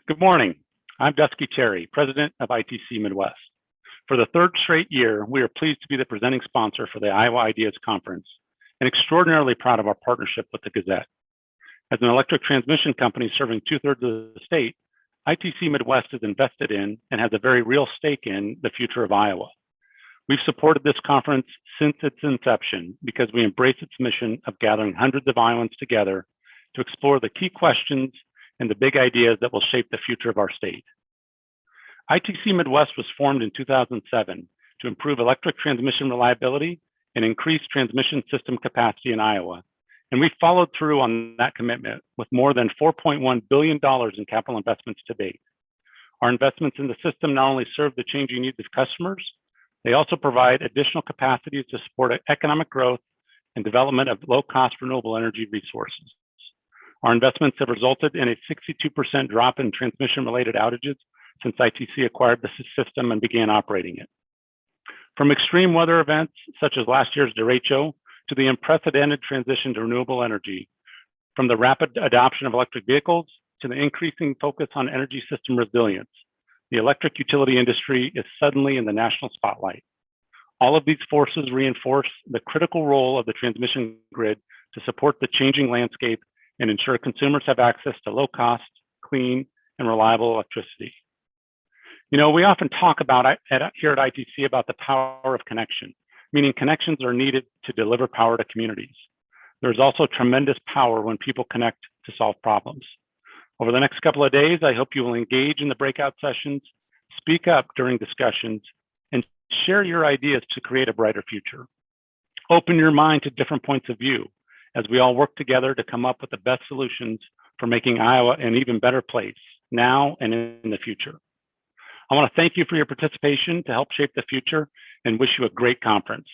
Good morning. I'm Dusky Terry, President of ITC Midwest. For the third straight year, we are pleased to be the presenting sponsor for the Iowa Ideas Conference and extraordinarily proud of our partnership with the Gazette. As an electric transmission company serving 2/3 of the state, ITC Midwest is invested in and has a very real stake in the future of Iowa. We've supported this conference since its inception because we embrace its mission of gathering hundreds of Iowans together to explore the key questions and the big ideas that will shape the future of our state. ITC Midwest was formed in 2007 to improve electric transmission reliability and increase transmission system capacity in Iowa. And we followed through on that commitment with more than $4.1 billion in capital investments to date. Our investments in the system not only serve the changing needs of customers, they also provide additional capacities to support economic growth and development of low-cost renewable energy resources. Our investments have resulted in a 62% drop in transmission-related outages since ITC acquired the system and began operating it. From extreme weather events such as last year's derecho to the unprecedented transition to renewable energy, from the rapid adoption of electric vehicles to the increasing focus on energy system resilience, the electric utility industry is suddenly in the national spotlight. All of these forces reinforce the critical role of the transmission grid to support the changing landscape and ensure consumers have access to low-cost, clean, and reliable electricity. You know, we often talk about here at ITC about the power of connection, meaning connections are needed to deliver power to communities. There's also tremendous power when people connect to solve problems. Over the next couple of days, I hope you will engage in the breakout sessions, speak up during discussions, and share your ideas to create a brighter future. Open your mind to different points of view as we all work together to come up with the best solutions for making Iowa an even better place now and in the future. I want to thank you for your participation to help shape the future and wish you a great conference.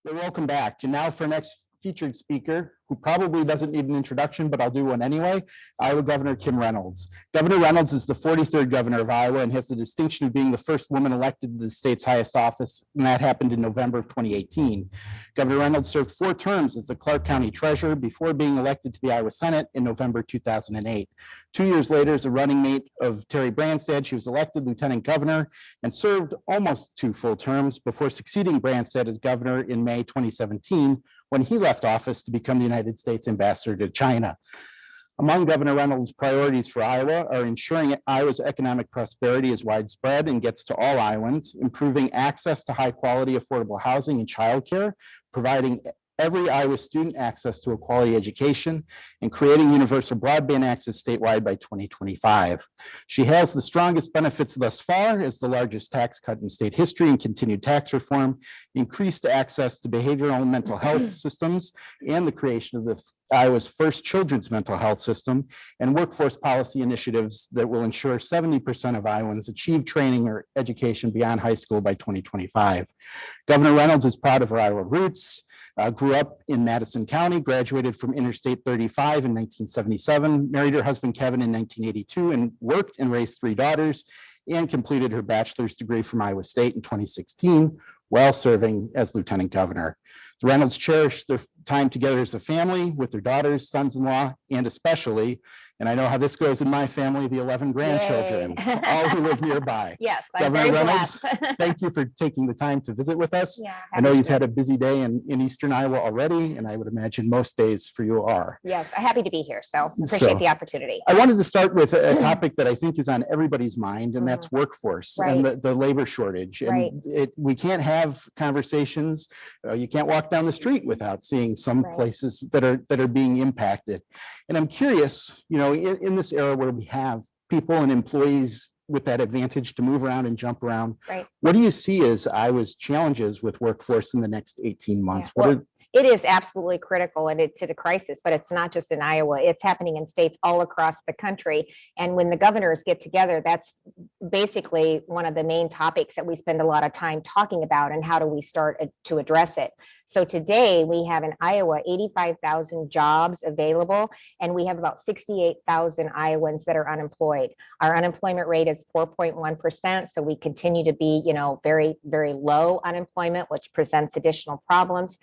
Well, welcome back. And now for our next featured speaker, who probably doesn't need an introduction, but I'll do one anyway, Iowa Governor Kim Reynolds. Governor Reynolds is the 43rd governor of Iowa and has the distinction of being the first woman elected to the state's highest office, and that happened in November of 2018. Governor Reynolds served 4 terms as the Clark County Treasurer before being elected to the Iowa Senate in November 2008. 2 years later, as a running mate of Terry Branstad, she was elected lieutenant governor and served almost 2 full terms before succeeding Branstad as governor in May 2017, when he left office to become the United States ambassador to China. Among Governor Reynolds' priorities for Iowa are ensuring Iowa's economic prosperity is widespread and gets to all Iowans, improving access to high quality affordable housing and childcare, providing every Iowa student access to a quality education, and creating universal broadband access statewide by 2025. She has the strongest benefits thus far as the largest tax cut in state history and continued tax reform, increased access to behavioral and mental health systems, and the creation of Iowa's first children's mental health system, and workforce policy initiatives that will ensure 70% of Iowans achieve training or education beyond high school by 2025. Governor Reynolds is proud of her Iowa roots, grew up in Madison County, graduated from Interstate 35 in 1977, married her husband Kevin in 1982, and worked and raised 3 daughters, and completed her bachelor's degree from Iowa State in 2016 while serving as lieutenant governor. The Reynolds cherish their time together as a family with their daughters, sons-in-law, and especially, and I know how this goes in my family, the 11 grandchildren, all who live nearby. Yes, I'm Governor very Reynolds, blessed. Thank you for taking the time to visit with us. Yeah, I know you've had a busy day in Eastern Iowa already, and I would imagine most days for you are. Yes, I'm happy to be here, so appreciate the opportunity. I wanted to start with a topic that I think is on everybody's mind, and that's workforce and the labor shortage. And we can't have conversations. You can't walk down the street without seeing some places that are being impacted. And I'm curious, you know, in this era where we have people and employees with that advantage to move around and jump around, what do you see as Iowa's challenges with workforce in the next 18 months? It is absolutely critical, and it's a crisis, but it's not just in Iowa. It's happening in states all across the country. And when the governors get together, that's basically one of the main topics that we spend a lot of time talking about, and how do we start to address it. So today we have in Iowa 85,000 jobs available, and we have about 68,000 Iowans that are unemployed. Our unemployment rate is 4.1%. So we continue to be, you know, very, very low unemployment, which presents additional problems.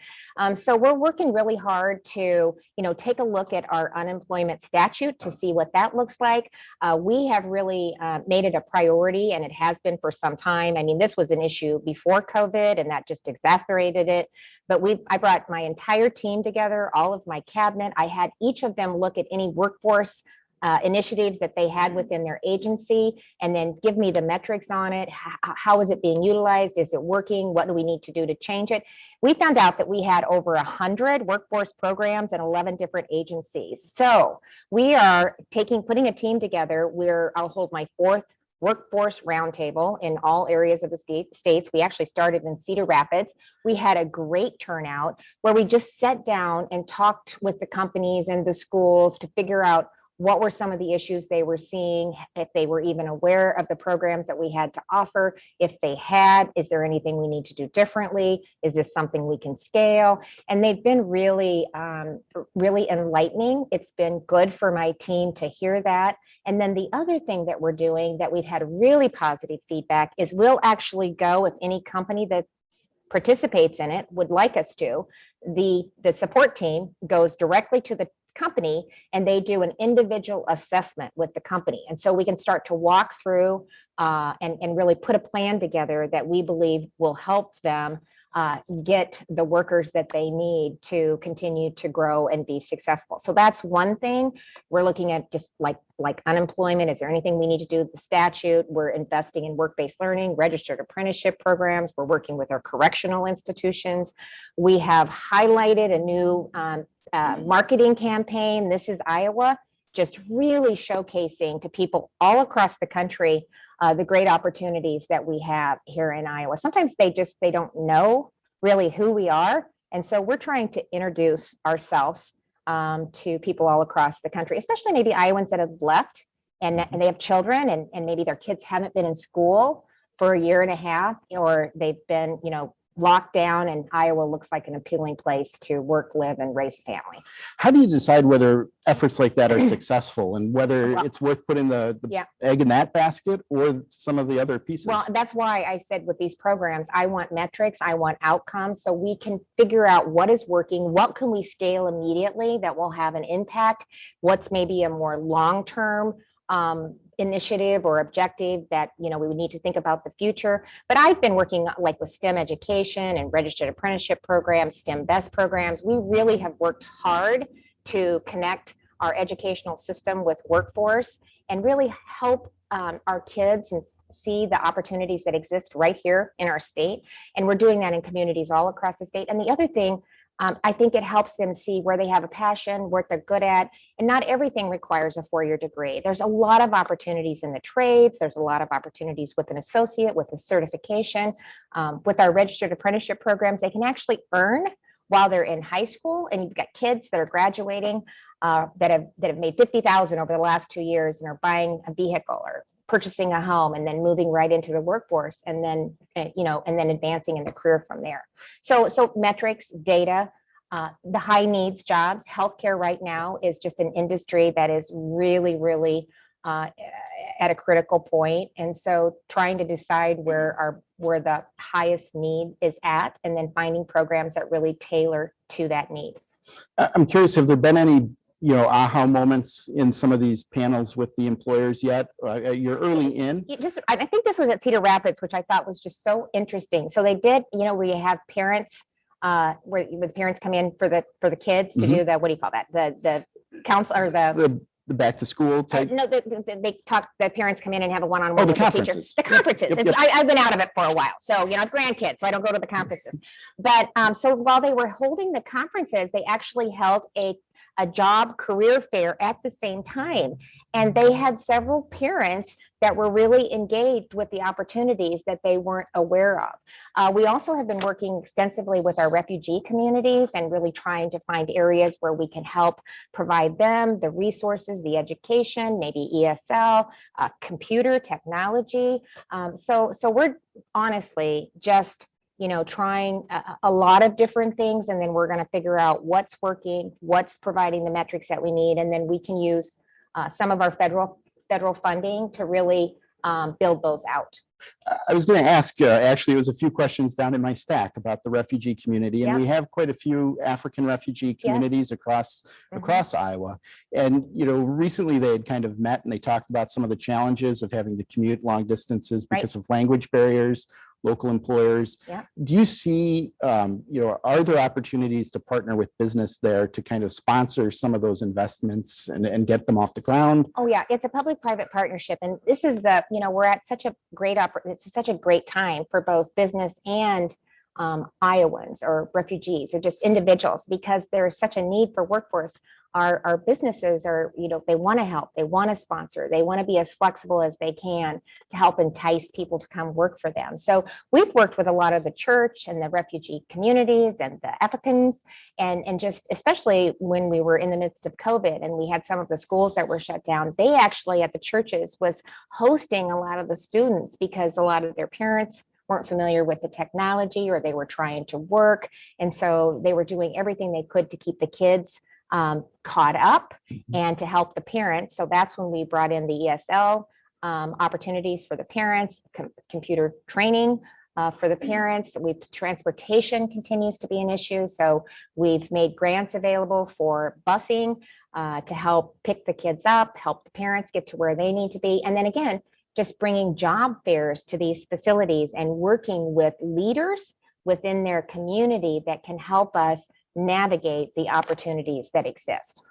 So we're working really hard to, take a look at our unemployment statute to see what that looks like. We have really made it a priority, and it has been for some time. I mean, this was an issue before COVID, and that just exacerbated it. But I brought my entire team together, all of my cabinet. I had each of them look at any workforce initiatives that they had within their agency, and then give me the metrics on it. How is it being utilized? Is it working? What do we need to do to change it? We found out that we had over 100 workforce programs in 11 different agencies. So we are putting a team together where I'll hold my 4th workforce roundtable in all areas of the states. We actually started in Cedar Rapids. We had a great turnout where we just sat down and talked with the companies and the schools to figure out what were some of the issues they were seeing, if they were even aware of the programs that we had to offer. If they had, is there anything we need to do differently? Is this something we can scale? And they've been really, really enlightening. It's been good for my team to hear that. And then the other thing that we're doing that we've had really positive feedback is we'll actually go, if any company that participates in it would like us to, the support team goes directly to the company and they do an individual assessment with the company. And so we can start to walk through and really put a plan together that we believe will help them get the workers that they need to continue to grow and be successful. So that's one thing. We're looking at just like unemployment. Is there anything we need to do with the statute? We're investing in work-based learning, registered apprenticeship programs. We're working with our correctional institutions. We have highlighted a new marketing campaign. This is Iowa, just really showcasing to people all across the country the great opportunities that we have here in Iowa. Sometimes they don't know really who we are. And so we're trying to introduce ourselves to people all across the country, especially maybe Iowans that have left and they have children and maybe their kids haven't been in school for a year and a half, or they've been, locked down, and Iowa looks like an appealing place to work, live, and raise a family. How do you decide whether efforts like that are successful and whether it's worth putting the egg in that basket or some of the other pieces? Well, that's why I said with these programs, I want metrics, I want outcomes, so we can figure out what is working, what can we scale immediately that will have an impact, what's maybe a more long-term initiative or objective that we would need to think about the future. But I've been working like with STEM education and registered apprenticeship programs, STEM best programs. We really have worked hard to connect our educational system with workforce and really help our kids and see the opportunities that exist right here in our state. And we're doing that in communities all across the state. And the other thing, I think it helps them see where they have a passion, what they're good at, and not everything requires a 4-year degree. There's a lot of opportunities in the trades. There's a lot of opportunities with an associate, with a certification. With our registered apprenticeship programs, they can actually earn while they're in high school. And you've got kids that are graduating that have made $50,000 over the last 2 years and are buying a vehicle or purchasing a home and then moving right into the workforce and then, and then advancing in the career from there. So metrics, data, the high needs jobs, healthcare right now is just an industry that is really, really at a critical point. And so trying to decide where the highest need is at, and then finding programs that really tailor to that need. I'm curious, have there been any aha moments in some of these panels with the employers yet? You're early in. I think this was at Cedar Rapids, which I thought was just so interesting. So they did, we have parents, where the parents come in for the kids to do the, what do you call that? The council or the back to school type. No, the parents come in and have a one-on-one the with the teacher. The conferences. Yep. I've been out of it for a while. So, I've grandkids, so I don't go to the conferences. But so while they were holding the conferences, they actually held a job career fair at the same time. And they had several parents that were really engaged with the opportunities that they weren't aware of. We also have been working extensively with our refugee communities and really trying to find areas where we can help provide them the resources, the education, maybe ESL, computer technology. So we're honestly just trying a lot of different things, and then we're going to figure out what's working, what's providing the metrics that we need, and then we can use some of our federal funding to really build those out. I was going to ask, actually, it was a few questions down in my stack about the refugee community, and Yeah. we have quite a few African refugee communities across Iowa. And, you know, recently they had kind of met and they talked about some of the challenges of having to commute long distances because of language barriers, local employers. Yeah. Do you see, you know, are there opportunities to partner with business there to kind of sponsor some of those investments and get them off the ground? Oh yeah, it's a public-private partnership, and this is the, you know, we're at such a great it's such a great time for both business and Iowans or refugees or just individuals, because there is such a need for workforce. Our businesses are, you know, they want to help, they want to sponsor, they want to be as flexible as they can to help entice people to come work for them. So we've worked with a lot of the church and the refugee communities and the Africans, and just especially when we were in the midst of COVID and we had some of the schools that were shut down, they actually at the churches was hosting a lot of the students because a lot of their parents weren't familiar with the technology or they were trying to work. And so they were doing everything they could to keep the kids caught up and to help the parents. So that's when we brought in the ESL opportunities for the parents, computer training for the parents. Transportation continues to be an issue. So we've made grants available for busing to help pick the kids up, help the parents get to where they need to be. And then again, just bringing job fairs to these facilities and working with leaders within their community that can help us navigate the opportunities that exist.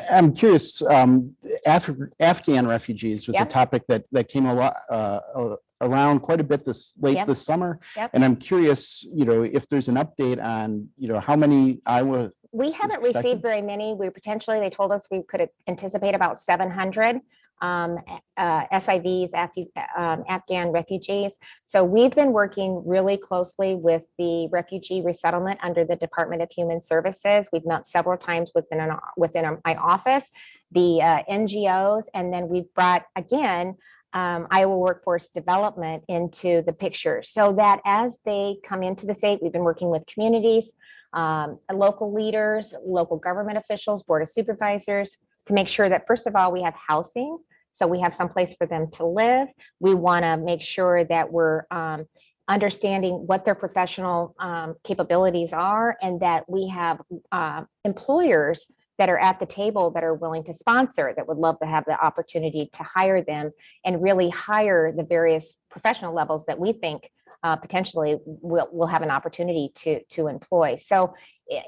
I'm curious, Afghan refugees was a topic that came a lot around quite a bit this summer. And I'm curious, you know, if there's an update on, you know, how many Iowa. We haven't received very many. They told us we could anticipate about 700 SIVs, Afghan refugees. So we've been working really closely with the Refugee Resettlement under the Department of Human Services. We've met several times within my office, the NGOs, and then we've brought, again, Iowa Workforce Development into the picture so that as they come into the state, we've been working with communities, local leaders, local government officials, board of supervisors, to make sure that, first of all, we have housing. So we have some place for them to live. We want to make sure that we're understanding what their professional capabilities are, and that we have employers that are at the table that are willing to sponsor, that would love to have the opportunity to hire them and really hire the various professional levels that we think potentially we'll have an opportunity to employ. So,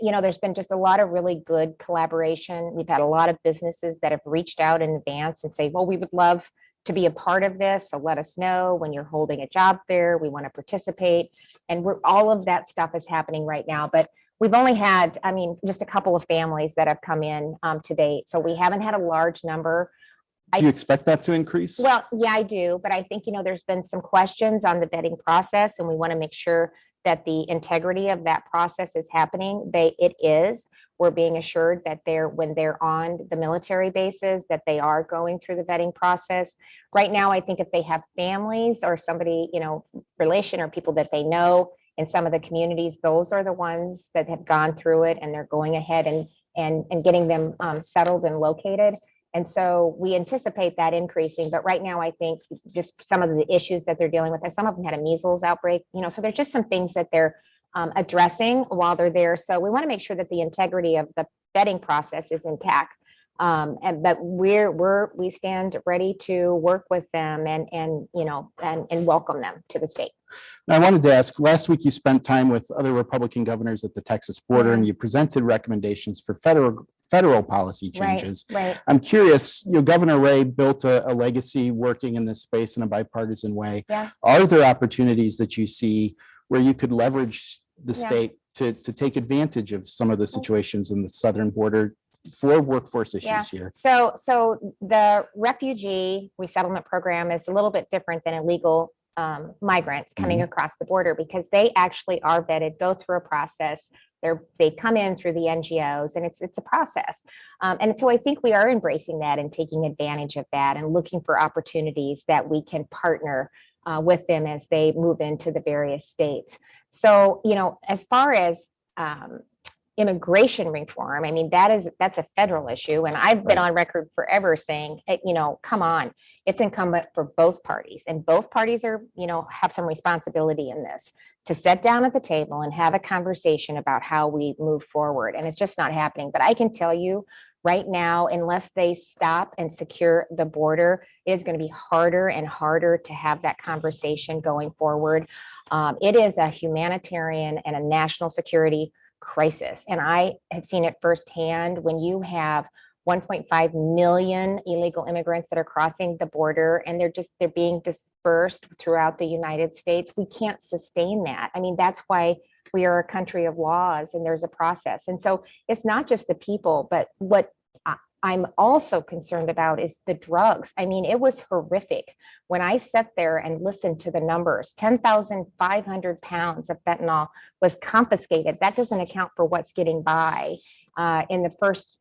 you know, there's been just a lot of really good collaboration. We've had a lot of businesses that have reached out in advance and say, well, we would love to be a part of this. So let us know when you're holding a job fair. We want to participate. And all of that stuff is happening right now. But we've only had, I mean, just a couple of families that have come in to date. So we haven't had a large number. Do you expect that to increase? Well, yeah, I do. But I think, you know, there's been some questions on the vetting process, and we want to make sure that the integrity of that process is happening. It is. We're being assured that when they're on the military bases, that they are going through the vetting process. Right now, I think if they have families or somebody, you know, relation or people that they know in some of the communities, those are the ones that have gone through it, and they're going ahead and getting them settled and located. And so we anticipate that increasing. But right now, I think just some of the issues that they're dealing with, and some of them had a measles outbreak, you know, so there's just some things that they're addressing while they're there. So we want to make sure that the integrity of the vetting process is intact. But we stand ready to work with them and you know, and welcome them to the state. Now, I wanted to ask, last week you spent time with other Republican governors at the Texas border, and you presented recommendations for federal policy changes. Right. I'm curious, you know, Governor Ray built a legacy working in this space in a bipartisan way. Yeah. Are there opportunities that you see where you could leverage the state to take advantage of some of the situations in the southern border for workforce issues here? So the refugee resettlement program is a little bit different than illegal migrants coming across the border, because they actually are vetted, go through a process. They come in through the NGOs, and it's a process. And so I think we are embracing that and taking advantage of that and looking for opportunities that we can partner with them as they move into the various states. So, you know, as far as immigration reform. I mean, that's a federal issue. And I've been on record forever saying, come on, it's incumbent for both parties, and both parties are, have some responsibility in this, to sit down at the table and have a conversation about how we move forward. And it's just not happening. But I can tell you right now, unless they stop and secure the border, it is going to be harder and harder to have that conversation going forward. It is a humanitarian and a national security crisis. And I have seen it firsthand when you have 1.5 million illegal immigrants that are crossing the border, and they're being dispersed throughout the United States. We can't sustain that. I mean, that's why we are a country of laws and there's a process. And so it's not just the people, but what I'm also concerned about is the drugs. I mean, it was horrific when I sat there and listened to the numbers. 10,500 pounds of fentanyl was confiscated. That doesn't account for what's getting by. In the first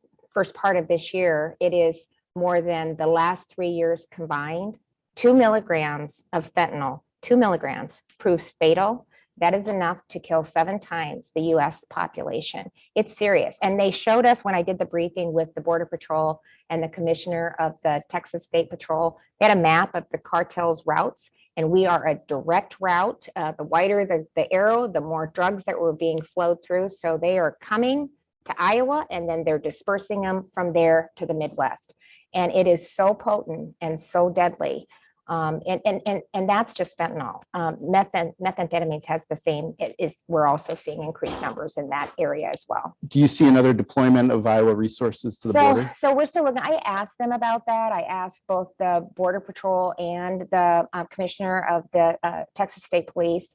part of this year, it is more than the last 3 years combined. 2 milligrams of fentanyl, 2 milligrams proves fatal. That is enough to kill 7 times the US population. It's serious. And they showed us when I did the briefing with the Border Patrol and the commissioner of the Texas State Patrol, they had a map of the cartel's routes, and we are a direct route. The wider the arrow, the more drugs that were being flowed through. So they are coming to Iowa, and then they're dispersing them from there to the Midwest. And it is so potent and so deadly. And that's just fentanyl. Methamphetamines has the same. We're also seeing increased numbers in that area as well. Do you see another deployment of Iowa resources to the border? So we're still looking. I asked them about that. I asked both the Border Patrol and the commissioner of the Texas State Police.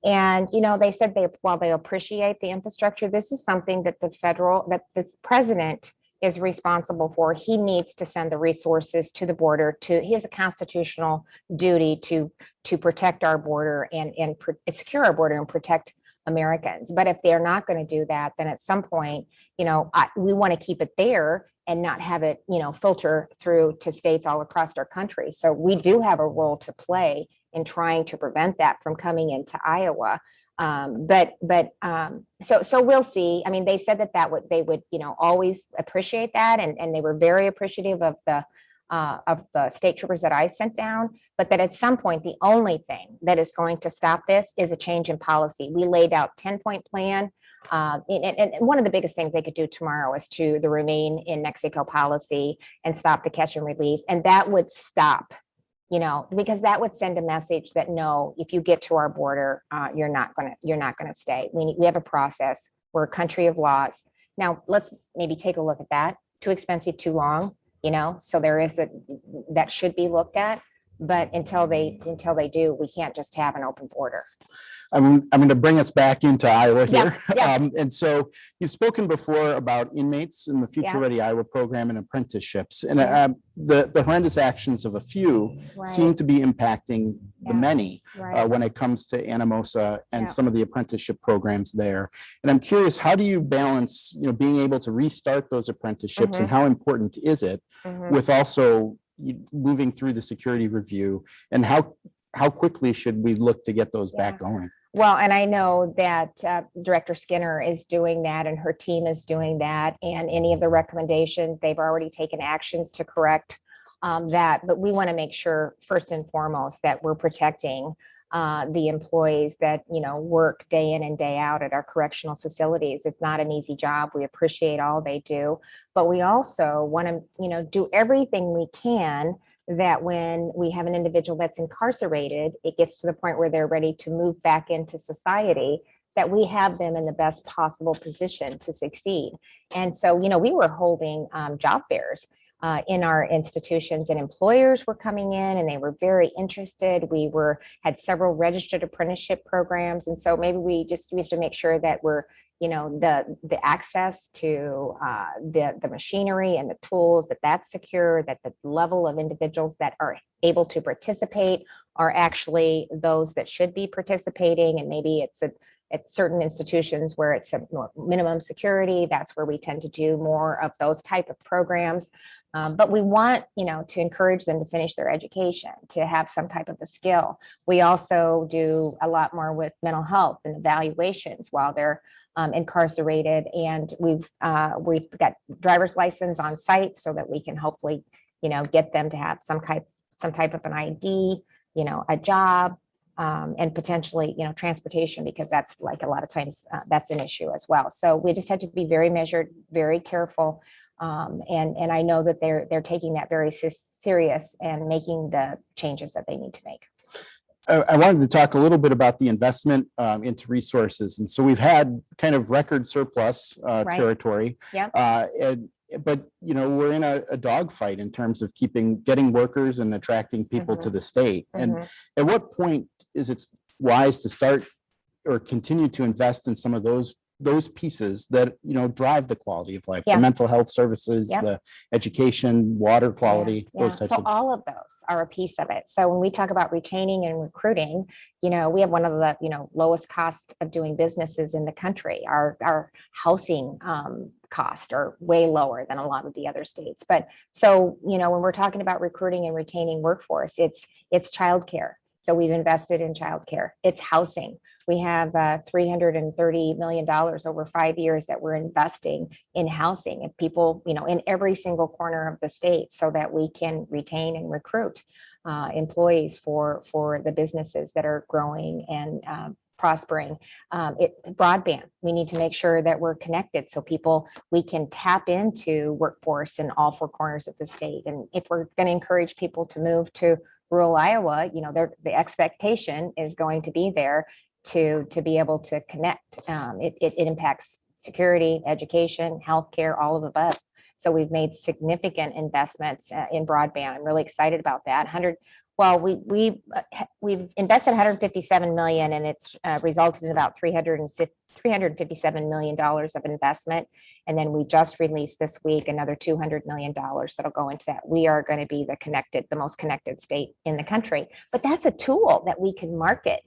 And, they said while they appreciate the infrastructure, this is something that the president is responsible for. He needs to send the resources to the border. He has a constitutional duty to protect our border and secure our border and protect Americans. But if they're not going to do that, then at some point, we want to keep it there and not have it, filter through to states all across our country. So we do have a role to play in trying to prevent that from coming into Iowa. So we'll see. I mean, they said they would always appreciate that, and they were very appreciative of the state troopers that I sent down, but that at some point the only thing that is going to stop this is a change in policy. We laid out 10-point plan. And one of the biggest things they could do tomorrow is to the Remain in Mexico policy and stop the catch and release, and that would stop. Because that would send a message that no, if you get to our border, you're not gonna stay. We have a process. We're a country of laws. Now let's maybe take a look at that. Too expensive, too long. So there is that should be looked at. But until they do, we can't just have an open border. I'm going to bring us back into Iowa here. Yeah. And so you've spoken before about inmates in the Future Ready Iowa program and apprenticeships. And the horrendous actions of a few seem to be impacting the many when it comes to Anamosa and some of the apprenticeship programs there. And I'm curious, how do you balance, being able to restart those apprenticeships and how important is it with also moving through the security review, and how quickly should we look to get those back going? Well, and I know that Director Skinner is doing that, and her team is doing that. And any of the recommendations, they've already taken actions to correct that. But we want to make sure, first and foremost, that we're protecting the employees that work day in and day out at our correctional facilities. It's not an easy job. We appreciate all they do, but we also want to do everything we can that when we have an individual that's incarcerated, it gets to the point where they're ready to move back into society, that we have them in the best possible position to succeed. And so, we were holding job fairs in our institutions, and employers were coming in and they were very interested. We had several registered apprenticeship programs. And so maybe we have to make sure that we're the access to the machinery and the tools, that's secure, that the level of individuals that are able to participate are actually those that should be participating. And maybe it's at certain institutions where it's a minimum security, that's where we tend to do more of those type of programs. But we want, to encourage them to finish their education, to have some type of a skill. We also do a lot more with mental health and evaluations while they're incarcerated, and we've got driver's license on site so that we can hopefully, get them to have some type of an ID, a job, and potentially, transportation, because that's like a lot of times that's an issue as well. So we just have to be very measured, very careful. And I know that they're taking that very serious and making the changes that they need to make. I wanted to talk a little bit about the investment into resources. And so we've had kind of record surplus territory. Yeah. But, we're in a dogfight in terms of getting workers and attracting people to the state. And at what point is it wise to start or continue to invest in some of those pieces that, drive the quality of life, the mental health services, the education, water quality, those types of. All of those are a piece of it. So when we talk about retaining and recruiting, we have one of the, lowest cost of doing businesses in the country. Our housing cost are way lower than a lot of the other states. But so, when we're talking about recruiting and retaining workforce, it's childcare. So we've invested in childcare. It's housing. We have $330 million over 5 years that we're investing in housing and people, in every single corner of the state, so that we can retain and recruit employees for the businesses that are growing and prospering. Broadband, we need to make sure that we're connected so we can tap into workforce in all four corners of the state. And if we're going to encourage people to move to rural Iowa, the expectation is going to be there to be able to connect. It impacts security, education, healthcare, all of the above. So we've made significant investments in broadband. I'm really excited about that. We've invested 157 million, and it's resulted in about $357 million of investment. And then we just released this week another $200 million that'll go into that. We are going to be the most connected state in the country. But that's a tool that we can market.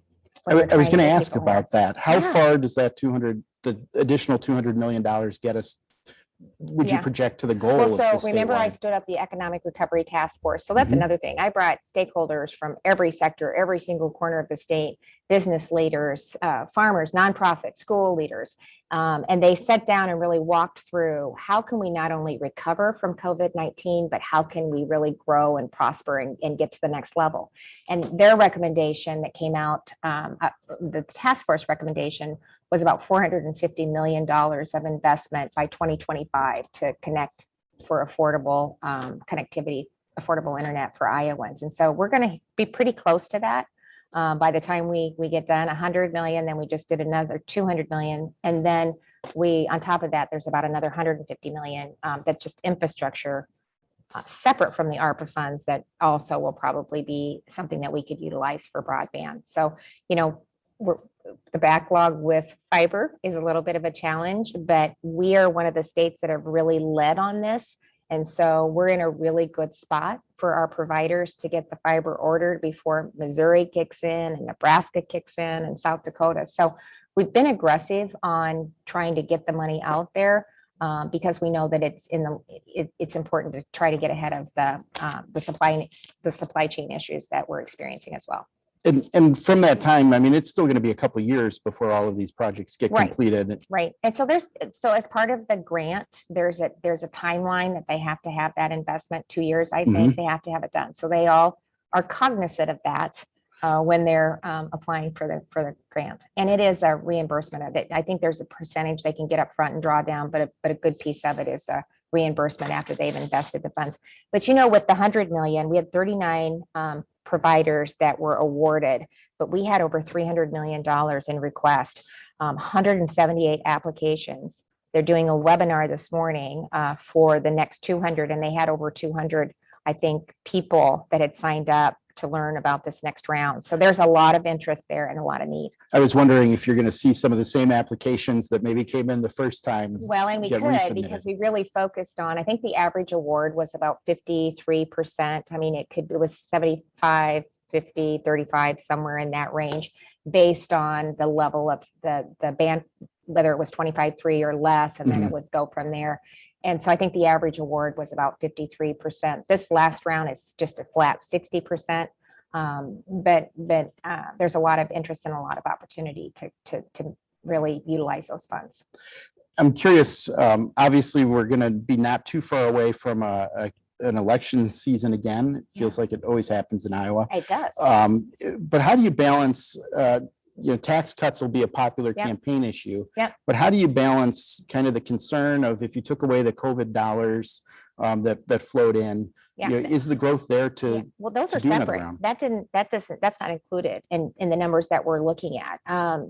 I was going to ask about that. How far does that the additional $200 million get us? Would you project to the goal? Well, so remember, I stood up the Economic Recovery Task Force. So that's another thing. I brought stakeholders from every sector, every single corner of the state, business leaders, farmers, nonprofits, school leaders. And they sat down and really walked through how can we not only recover from COVID-19, but how can we really grow and prosper and get to the next level. And their recommendation that came out, the task force recommendation, was about $450 million of investment by 2025 to connect for affordable connectivity, affordable internet for Iowans. And so we're going to be pretty close to that. By the time we get done, 100 million, then we just did another 200 million. And then on top of that, there's about another 150 million that's just infrastructure separate from the ARPA funds that also will probably be something that we could utilize for broadband. So, the backlog with fiber is a little bit of a challenge, but we are one of the states that have really led on this. And so we're in a really good spot for our providers to get the fiber ordered before Missouri kicks in and Nebraska kicks in and South Dakota. So we've been aggressive on trying to get the money out there because we know that it's important to try to get ahead of the supply chain issues that we're experiencing as well. And from that time, I mean, it's still going to be a couple of years before all of these projects get completed. Right. And so as part of the grant, there's a timeline that they have to have that investment, 2 years, I think they have to have it done. So they all are cognizant of that when they're applying for the grant. And it is a reimbursement of it. I think there's a percentage they can get up front and draw down, but a good piece of it is a reimbursement after they've invested the funds. But with the 100 million, we had 39 providers that were awarded, but we had over $300 million in request, 178 applications. They're doing a webinar this morning for the next 200, and they had over 200, I think, people that had signed up to learn about this next round. So there's a lot of interest there and a lot of need. I was wondering if you're going to see some of the same applications that maybe came in the first time. Well, and we could, because we really focused on, I think the average award was about 53%. I mean, it was 75, 50, 35, somewhere in that range, based on the level of the band, whether it was 25.3 or less, and then it would go from there. And so I think the average award was about 53%. This last round is just a flat 60%. But there's a lot of interest and a lot of opportunity to really utilize those funds. I'm curious, obviously, we're going to be not too far away from an election season again. It feels like it always happens in Iowa. It does. But how do you balance, tax cuts will be a popular campaign issue. But how do you balance kind of the concern of if you took away the COVID dollars that flowed in, is the growth there to? Well, those are do another separate. round? That's not included in the numbers that we're looking at.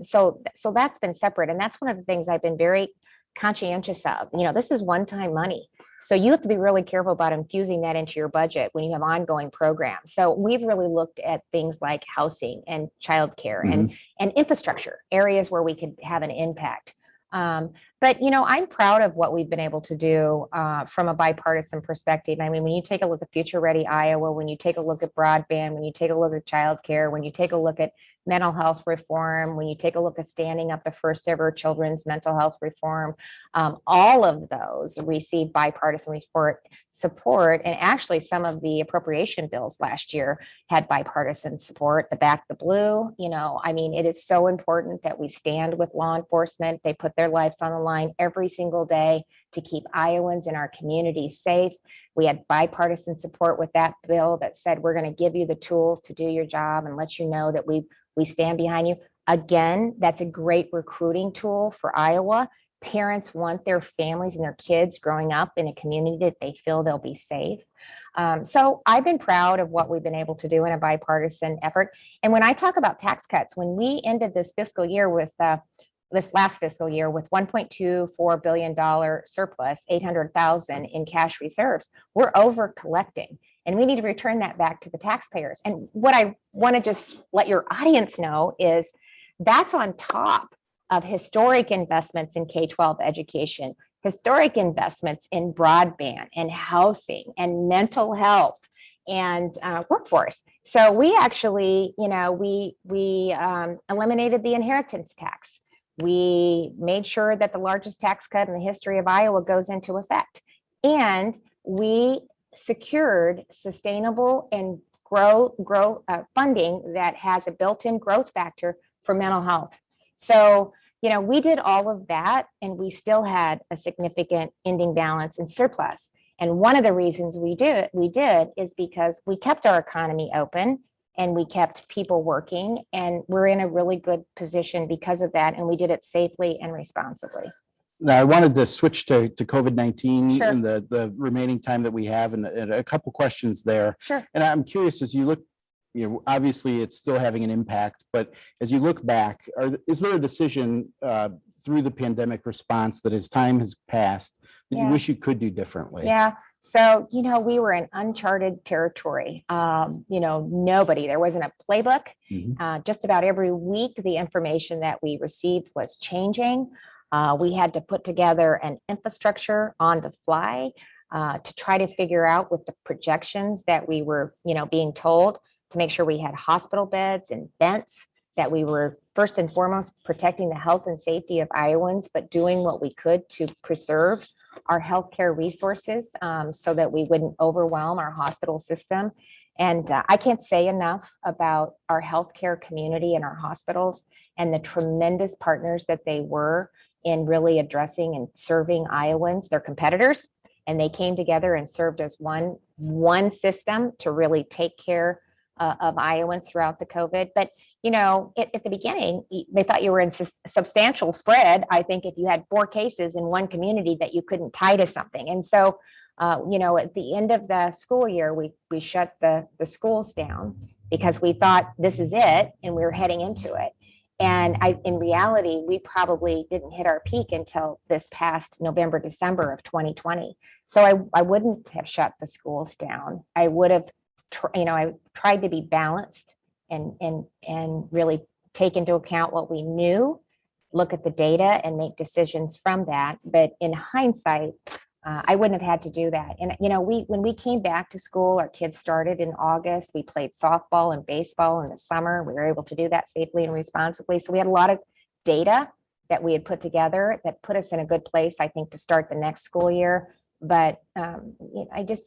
So that's been separate. And that's one of the things I've been very conscientious of. This is one-time money. So you have to be really careful about infusing that into your budget when you have ongoing programs. So we've really looked at things like housing and childcare and infrastructure, areas where we could have an impact. But I'm proud of what we've been able to do from a bipartisan perspective. I mean, when you take a look at Future Ready Iowa, when you take a look at broadband, when you take a look at childcare, when you take a look at mental health reform, when you take a look at standing up the first ever children's mental health reform, all of those receive bipartisan support. And actually some of the appropriation bills last year had bipartisan support. The Back the Blue, I mean, it is so important that we stand with law enforcement. They put their lives on the line every single day to keep Iowans and our community safe. We had bipartisan support with that bill that said, we're going to give you the tools to do your job and let you know that we stand behind you. Again, that's a great recruiting tool for Iowa. Parents want their families and their kids growing up in a community that they feel they'll be safe. So I've been proud of what we've been able to do in a bipartisan effort. And when I talk about tax cuts, when we ended this fiscal year with this last fiscal year with $1.24 billion surplus, 800,000 in cash reserves, we're over collecting. And we need to return that back to the taxpayers. And what I want to just let your audience know is that's on top of historic investments in K-12 education, historic investments in broadband and housing and mental health and workforce. So we actually, we eliminated the inheritance tax. We made sure that the largest tax cut in the history of Iowa goes into effect. And we secured sustainable and funding that has a built-in growth factor for mental health. So, we did all of that and we still had a significant ending balance and surplus. And one of the reasons we did is because we kept our economy open and we kept people working, and we're in a really good position because of that. And we did it safely and responsibly. Now, I wanted to switch to COVID-19 Sure. in the remaining time that we have, and a couple questions there. Sure. And I'm curious, as you look, obviously it's still having an impact, but as you look back, is there a decision through the pandemic response that as time has passed that you wish you could do differently? Yeah. So, we were in uncharted territory. Nobody, there wasn't a playbook. Just about every week, the information that we received was changing. We had to put together an infrastructure on the fly to try to figure out with the projections that we were, being told, to make sure we had hospital beds and vents, that we were first and foremost protecting the health and safety of Iowans, but doing what we could to preserve our healthcare resources so that we wouldn't overwhelm our hospital system. And I can't say enough about our healthcare community and our hospitals and the tremendous partners that they were in really addressing and serving Iowans, their competitors. And they came together and served as one system to really take care of Iowans throughout the COVID. But, at the beginning, they thought you were in substantial spread. I think if you had 4 cases in one community that you couldn't tie to something. And so, at the end of the school year, we shut the schools down because we thought this is it and we were heading into it. And in reality, we probably didn't hit our peak until this past November, December of 2020. So I wouldn't have shut the schools down. I would have, I tried to be balanced and really take into account what we knew, look at the data and make decisions from that. But in hindsight, I wouldn't have had to do that. And, when we came back to school, our kids started in August. We played softball and baseball in the summer. We were able to do that safely and responsibly. So we had a lot of data that we had put together that put us in a good place, I think, to start the next school year. But I just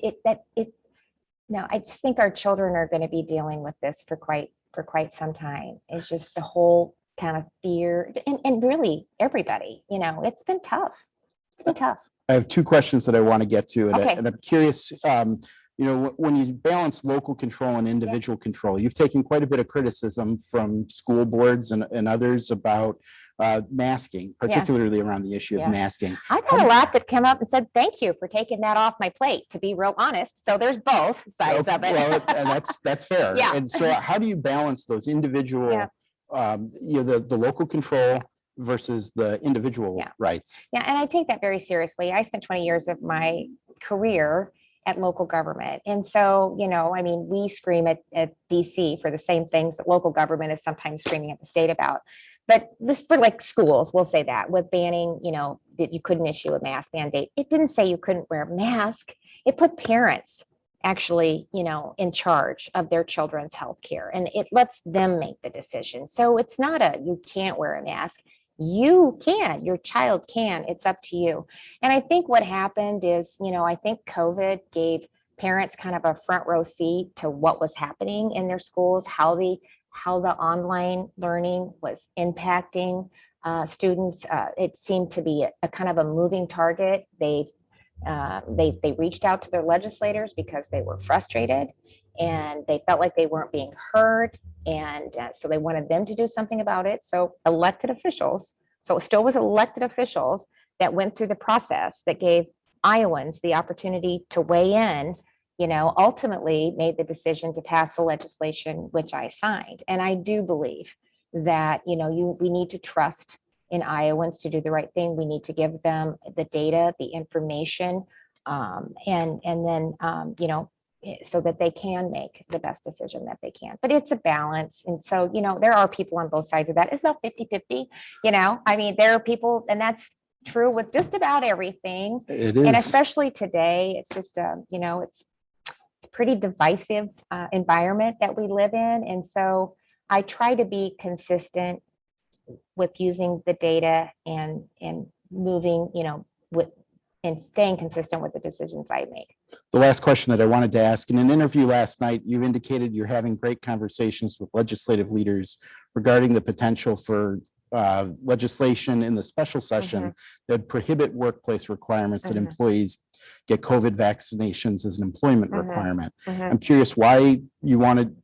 think our children are going to be dealing with this for quite some time. It's just the whole kind of fear, and really everybody, it's been tough. It's been tough. I have two questions that I want to get to, and, Okay. and I'm curious, when you balance local control and individual control, you've taken quite a bit of criticism from school boards and others about masking, particularly around the issue of masking. I've had a lot that come up and said, thank you for taking that off my plate, to be real honest. So there's both sides of it. Well, and that's fair. Yeah. And so how do you balance those individual, the local control versus the individual rights? Yeah, and I take that very seriously. I spent 20 years of my career at local government. And so, we scream at DC for the same things that local government is sometimes screaming at the state about. But this, for like schools, we'll say that with banning, that you couldn't issue a mask mandate. It didn't say you couldn't wear a mask. It put parents actually, in charge of their children's health care, and it lets them make the decision. So it's not you can't wear a mask. You can, your child can, it's up to you. And I think what happened is, I think COVID gave parents kind of a front row seat to what was happening in their schools, how the online learning was impacting students. It seemed to be a kind of a moving target. They reached out to their legislators because they were frustrated and they felt like they weren't being heard. And so they wanted them to do something about it. So elected officials, so it still was elected officials that went through the process that gave Iowans the opportunity to weigh in, ultimately made the decision to pass the legislation, which I signed. And I do believe that, we need to trust in Iowans to do the right thing. We need to give them the data, the information, and then, so that they can make the best decision that they can. But it's a balance. And so, there are people on both sides of that. It's about 50-50, there are people, and that's true with just about everything. It is. And especially today, it's just, it's a pretty divisive environment that we live in. And so I try to be consistent with using the data and moving, and staying consistent with the decisions I make. The last question that I wanted to ask, in an interview last night, you indicated you're having great conversations with legislative leaders regarding the potential for legislation in the special session that prohibit workplace requirements that employees get COVID vaccinations as an employment requirement. I'm curious why you wanted.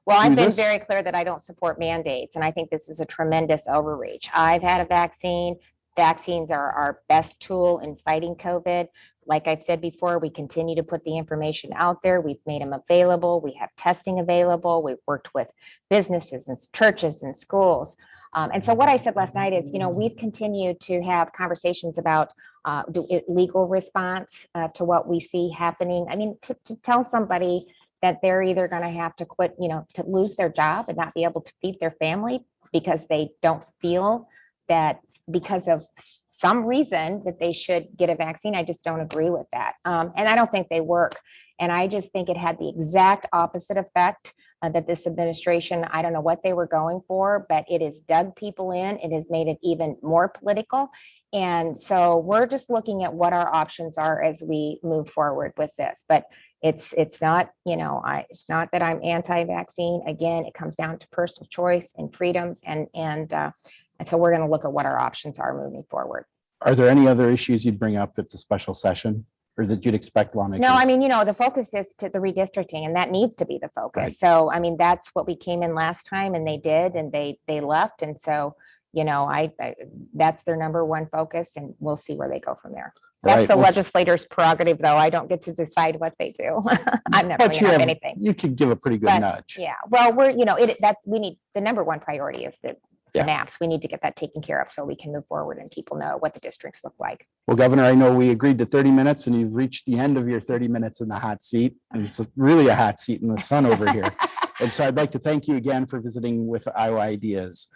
Well, I've been very clear that I don't support mandates, and I think this is a tremendous overreach. I've had a vaccine. Vaccines are our best tool in fighting COVID. Like I've said before, we continue to put the information out there. We've made them available. We have testing available. We've worked with businesses and churches and schools. And so what I said last night is, we've continued to have conversations about legal response to what we see happening. I mean, to tell somebody that they're either going to have to quit, to lose their job and not be able to feed their family because they don't feel that because of some reason that they should get a vaccine. I just don't agree with that. And I don't think they work. And I just think it had the exact opposite effect that this administration, I don't know what they were going for, but it has dug people in. It has made it even more political. And so we're just looking at what our options are as we move forward with this. But it's not, it's not that I'm anti-vaccine. Again, it comes down to personal choice and freedoms. And so we're going to look at what our options are moving forward. Are there any other issues you'd bring up at the special session or that you'd expect lawmakers? No, I mean, the focus is to the redistricting, and that needs to be the focus. Right. So, I mean, that's what we came in last time and they did, and they left. And so, that's their number one focus, and we'll see where they go from there. That's the legislators' prerogative, though. I don't get to decide what they do. I'm not going to have anything. You could give a pretty good nudge. Yeah. Well, we need the number one priority is the maps. We need to get that taken care of so we can move forward and people know what the districts look like. Well, Governor, I know we agreed to 30 minutes and you've reached the end of your 30 minutes in the hot seat. And it's really a hot seat in the sun over here. And so I'd like to thank you again for visiting with Iowa Ideas.